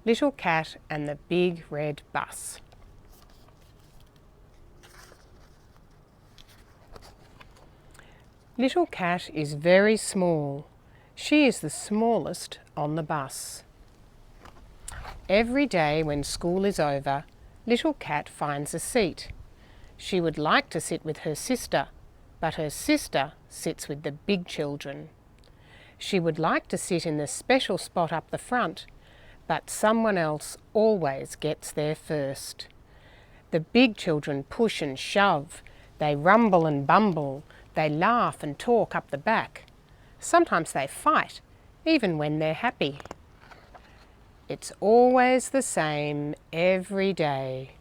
Little Cat and the Big Red Bus. Little Cat is very small. She is the smallest on the bus. Every day when school is over, Little Cat finds a seat. She would like to sit with her sister, but her sister sits with the big children. She would like to sit in the special spot up the front, but someone else always gets there first. The big children push and shove. They rumble and bumble. They laugh and talk up the back. Sometimes they fight, even when they're happy. It's always the same every day.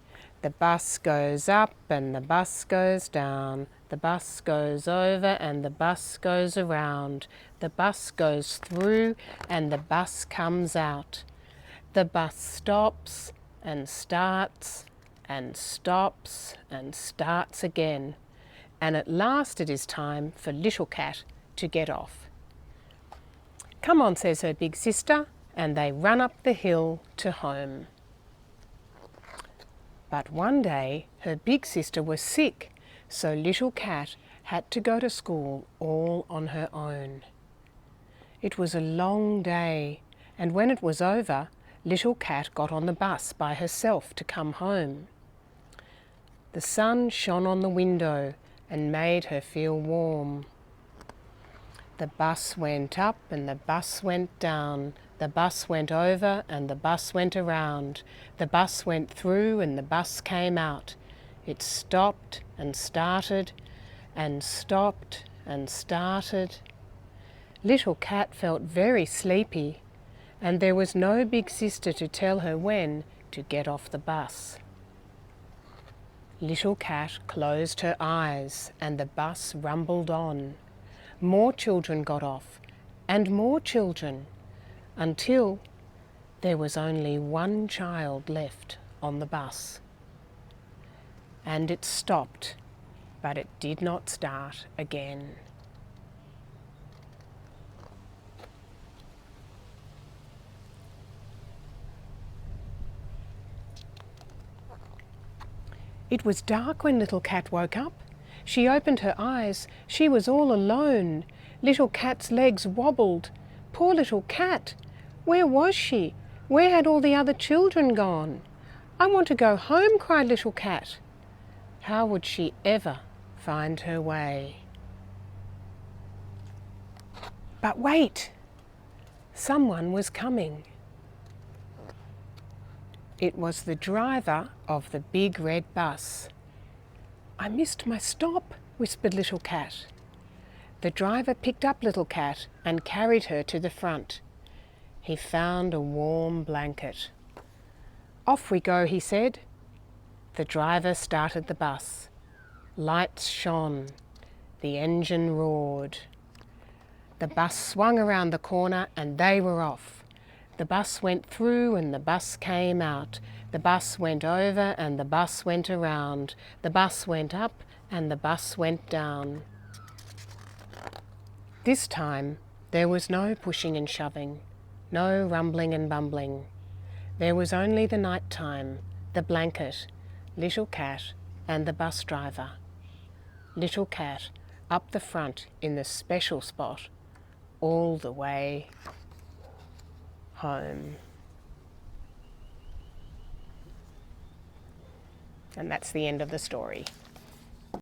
The bus goes up and the bus goes down. The bus goes over and the bus goes around. The bus goes through and the bus comes out. The bus stops and starts and stops and starts again. And at last it is time for Little Cat to get off. "Come on," says her big sister, and they run up the hill to home. But one day her big sister was sick, so Little Cat had to go to school all on her own. It was a long day, and when it was over, Little Cat got on the bus by herself to come home. The sun shone on the window and made her feel warm. The bus went up and the bus went down. The bus went over and the bus went around. The bus went through and the bus came out. It stopped and started and stopped and started. Little Cat felt very sleepy, and there was no big sister to tell her when to get off the bus. Little Cat closed her eyes and the bus rumbled on. More children got off, and more children, until there was only one child left on the bus. And it stopped, but it did not start again. It was dark when Little Cat woke up. She opened her eyes. She was all alone. Little Cat's legs wobbled. Poor Little Cat! Where was she? Where had all the other children gone? "I want to go home," cried Little Cat. How would she ever find her way? But wait! Someone was coming. It was the driver of the big red bus. "I missed my stop," whispered Little Cat. The driver picked up Little Cat and carried her to the front. He found a warm blanket. "Off we go," he said. The driver started the bus. Lights shone. The engine roared. The bus swung around the corner and they were off. The bus went through and the bus came out. The bus went over and the bus went around. The bus went up and the bus went down. This time there was no pushing and shoving, no rumbling and bumbling. There was only the night time, the blanket, Little Cat and the bus driver. Little Cat up the front in the special spot, all the way home. And that's the end of the story.